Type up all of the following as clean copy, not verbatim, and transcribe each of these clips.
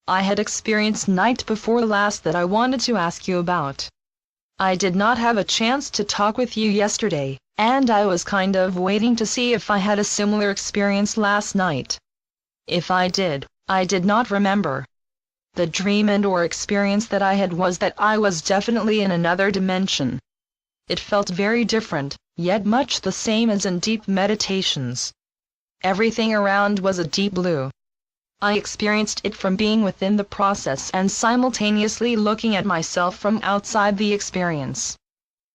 I had experienced night before last that I wanted to ask you about. I did not have a chance to talk with you yesterday, and I was kind of waiting to see if I had a similar experience last night. If I did not remember. The dream and/or experience that I had was that I was definitely in another dimension. It felt very different, yet much the same as in deep meditations. Everything around was a deep blue. I experienced it from being within the process and simultaneously looking at myself from outside the experience.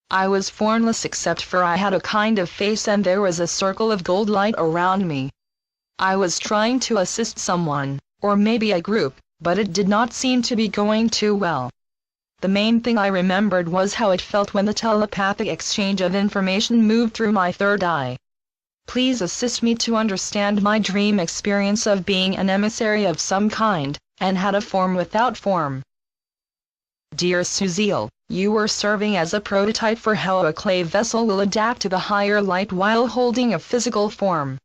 I was formless except for I had a kind of face and there was a circle of gold light around me. I was trying to assist someone, or maybe a group, but it did not seem to be going too well. The main thing I remembered was how it felt when the telepathic exchange of information moved through my third eye. Please assist me to understand my dream experience of being an emissary of some kind, and had a form without form. Dear Suziel, you were serving as a prototype for how a clay vessel will adapt to the higher light while holding a physical form.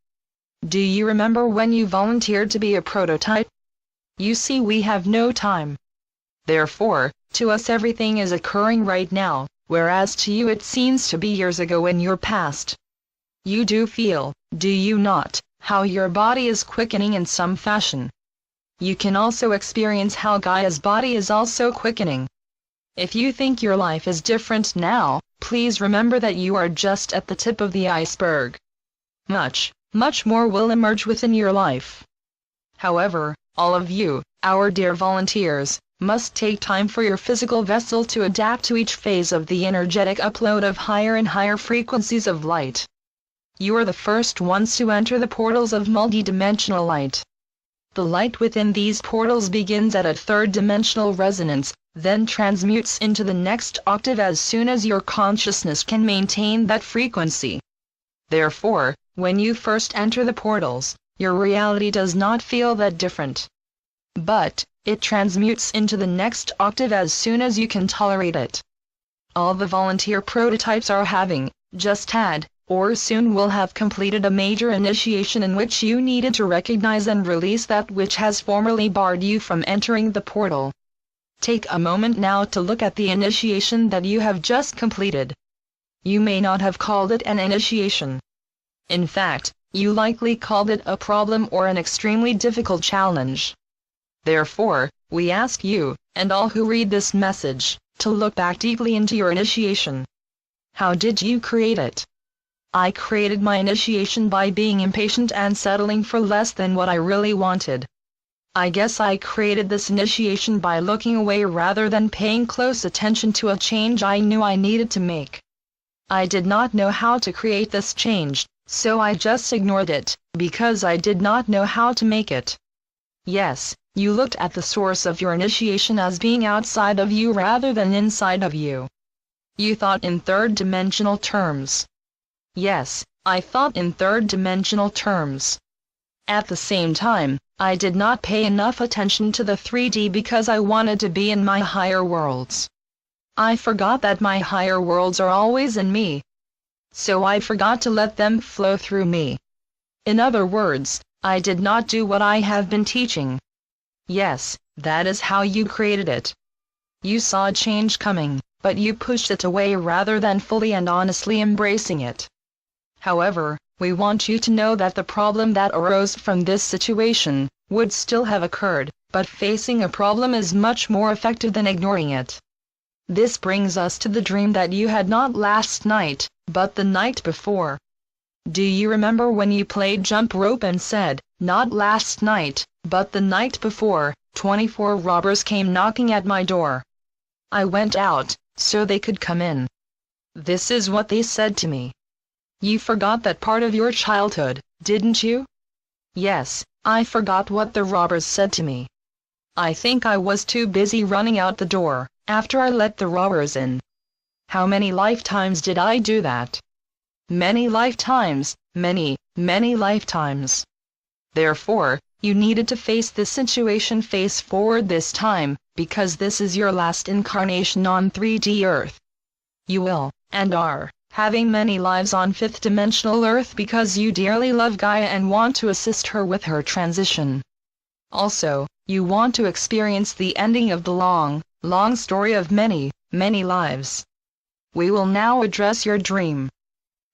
Do you remember when you volunteered to be a prototype? You see, we have no time. Therefore, to us everything is occurring right now, whereas to you it seems to be years ago in your past. You do feel, do you not, how your body is quickening in some fashion? You can also experience how Gaia's body is also quickening. If you think your life is different now, please remember that you are just at the tip of the iceberg. Much more will emerge within your life. However, all of you, our dear volunteers, must take time for your physical vessel to adapt to each phase of the energetic upload of higher and higher frequencies of light. You are the first ones to enter the portals of multidimensional light. The light within these portals begins at a third-dimensional resonance, then transmutes into the next octave as soon as your consciousness can maintain that frequency. Therefore, when you first enter the portals, your reality does not feel that different. But it transmutes into the next octave as soon as you can tolerate it. All the volunteer prototypes are having, just had, or soon will have completed a major initiation in which you needed to recognize and release that which has formerly barred you from entering the portal. Take a moment now to look at the initiation that you have just completed. You may not have called it an initiation. In fact, you likely called it a problem or an extremely difficult challenge. Therefore, we ask you, and all who read this message, to look back deeply into your initiation. How did you create it? I created my initiation by being impatient and settling for less than what I really wanted. I guess I created this initiation by looking away rather than paying close attention to a change I knew I needed to make. I did not know how to create this change, so I just ignored it, because I did not know how to make it. Yes, you looked at the source of your initiation as being outside of you rather than inside of you. You thought in third-dimensional terms. Yes, I thought in third-dimensional terms. At the same time, I did not pay enough attention to the 3D because I wanted to be in my higher worlds. I forgot that my higher worlds are always in me. So I forgot to let them flow through me. In other words, I did not do what I have been teaching. Yes, that is how you created it. You saw a change coming, but you pushed it away rather than fully and honestly embracing it. However, we want you to know that the problem that arose from this situation would still have occurred, but facing a problem is much more effective than ignoring it. This brings us to the dream that you had not last night, but the night before. Do you remember when you played jump rope and said, "Not last night, but the night before, 24 robbers came knocking at my door. I went out, so they could come in. This is what they said to me." You forgot that part of your childhood, didn't you? Yes, I forgot what the robbers said to me. I think I was too busy running out the door, after I let the robbers in. How many lifetimes did I do that? Many lifetimes, many lifetimes. Therefore, you needed to face this situation face forward this time, because this is your last incarnation on 3D Earth. You will, and are, having many lives on 5th-dimensional Earth because you dearly love Gaia and want to assist her with her transition. Also, you want to experience the ending of the long, long story of many, many lives. We will now address your dream.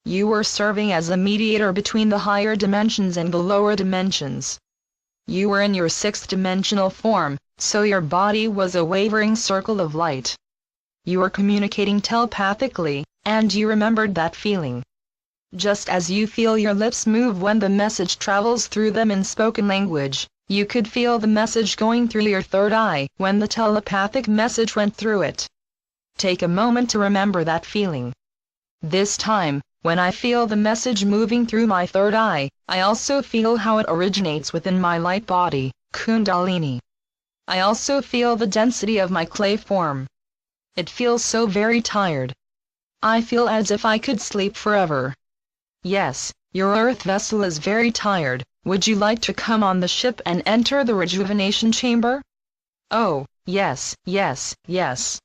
You were serving as a mediator between the higher dimensions and the lower dimensions. You were in your sixth dimensional form, so your body was a wavering circle of light. You were communicating telepathically, and you remembered that feeling. Just as you feel your lips move when the message travels through them in spoken language, you could feel the message going through your third eye when the telepathic message went through it. Take a moment to remember that feeling. This time, when I feel the message moving through my third eye, I also feel how it originates within my light body, Kundalini. I also feel the density of my clay form. It feels so very tired. I feel as if I could sleep forever. Yes, your earth vessel is very tired. Would you like to come on the ship and enter the rejuvenation chamber? Oh, yes, yes, yes.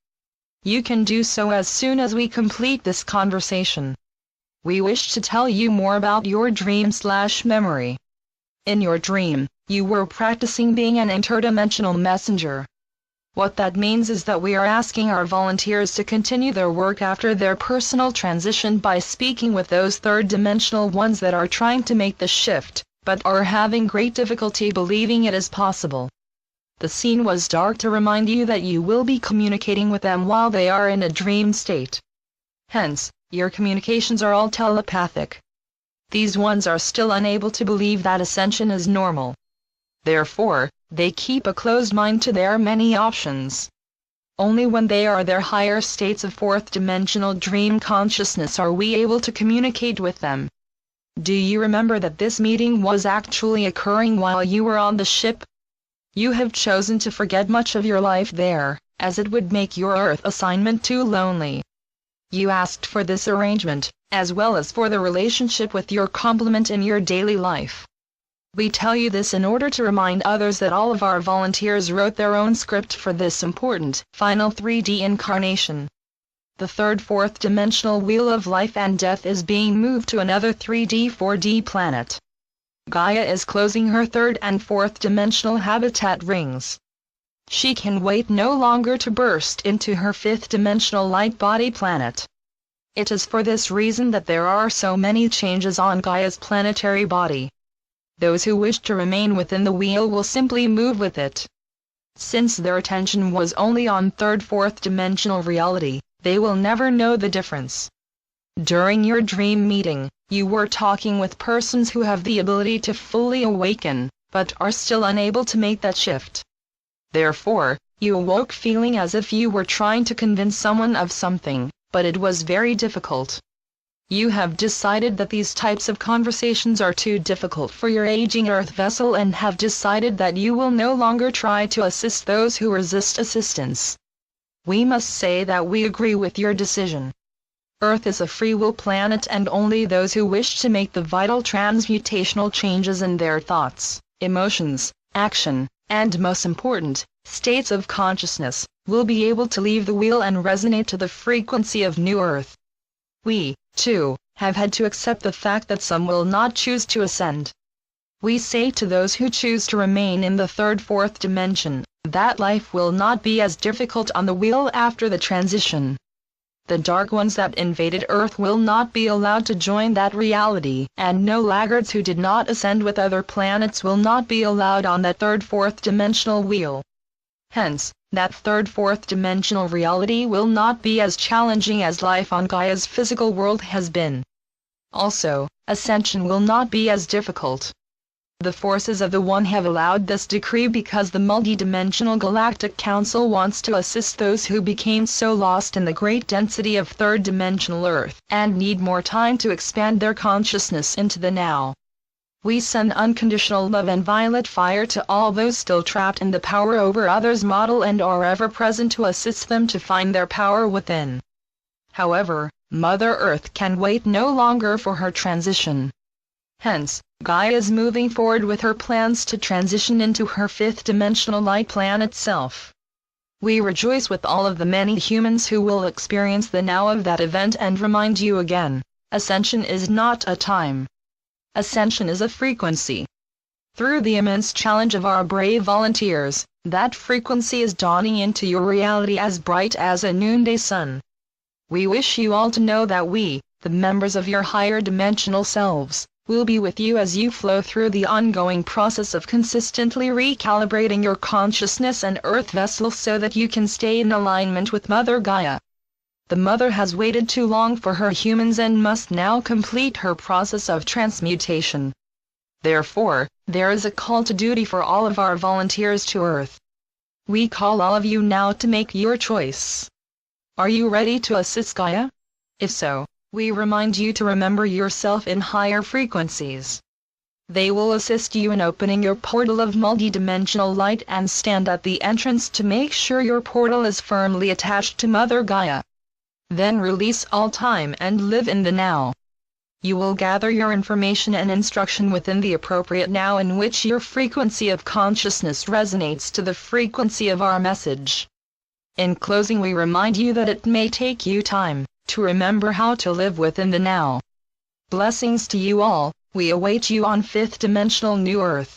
You can do so as soon as we complete this conversation. We wish to tell you more about your dream/memory. In your dream, you were practicing being an interdimensional messenger. What that means is that we are asking our volunteers to continue their work after their personal transition by speaking with those third-dimensional ones that are trying to make the shift, but are having great difficulty believing it is possible. The scene was dark to remind you that you will be communicating with them while they are in a dream state. Hence, your communications are all telepathic. These ones are still unable to believe that ascension is normal. Therefore, they keep a closed mind to their many options. Only when they are their higher states of fourth-dimensional dream consciousness are we able to communicate with them. Do you remember that this meeting was actually occurring while you were on the ship? You have chosen to forget much of your life there, as it would make your Earth assignment too lonely. You asked for this arrangement, as well as for the relationship with your complement in your daily life. We tell you this in order to remind others that all of our volunteers wrote their own script for this important, final 3D incarnation. The third fourth-dimensional wheel of life and death is being moved to another 3D 4D planet. Gaia is closing her third and fourth-dimensional habitat rings. She can wait no longer to burst into her fifth-dimensional light body planet. It is for this reason that there are so many changes on Gaia's planetary body. Those who wish to remain within the wheel will simply move with it. Since their attention was only on third fourth-dimensional reality, they will never know the difference. During your dream meeting, you were talking with persons who have the ability to fully awaken, but are still unable to make that shift. Therefore, you awoke feeling as if you were trying to convince someone of something, but it was very difficult. You have decided that these types of conversations are too difficult for your aging earth vessel and have decided that you will no longer try to assist those who resist assistance. We must say that we agree with your decision. Earth is a free will planet and only those who wish to make the vital transmutational changes in their thoughts, emotions, action, and most important, states of consciousness, will be able to leave the wheel and resonate to the frequency of New Earth. We, too, have had to accept the fact that some will not choose to ascend. We say to those who choose to remain in the third-fourth dimension, that life will not be as difficult on the wheel after the transition. The dark ones that invaded Earth will not be allowed to join that reality, and no laggards who did not ascend with other planets will not be allowed on that third-fourth dimensional wheel. Hence, that third fourth dimensional reality will not be as challenging as life on Gaia's physical world has been. Also, ascension will not be as difficult. The forces of the One have allowed this decree because the multidimensional Galactic Council wants to assist those who became so lost in the great density of third-dimensional Earth and need more time to expand their consciousness into the now. We send unconditional love and violet fire to all those still trapped in the power over others model and are ever present to assist them to find their power within. However, Mother Earth can wait no longer for her transition. Hence, Gaia is moving forward with her plans to transition into her fifth-dimensional light planet self. We rejoice with all of the many humans who will experience the now of that event and remind you again, ascension is not a time. Ascension is a frequency. Through the immense challenge of our brave volunteers, that frequency is dawning into your reality as bright as a noonday sun. We wish you all to know that we, the members of your higher dimensional selves, will be with you as you flow through the ongoing process of consistently recalibrating your consciousness and earth vessel so that you can stay in alignment with Mother Gaia. The Mother has waited too long for her humans and must now complete her process of transmutation. Therefore, there is a call to duty for all of our volunteers to Earth. We call all of you now to make your choice. Are you ready to assist Gaia? If so, we remind you to remember yourself in higher frequencies. They will assist you in opening your portal of multidimensional light and stand at the entrance to make sure your portal is firmly attached to Mother Gaia. Then release all time and live in the now. You will gather your information and instruction within the appropriate now in which your frequency of consciousness resonates to the frequency of our message. In closing, we remind you that it may take you time to remember how to live within the now. Blessings to you all. We await you on 5th Dimensional New Earth.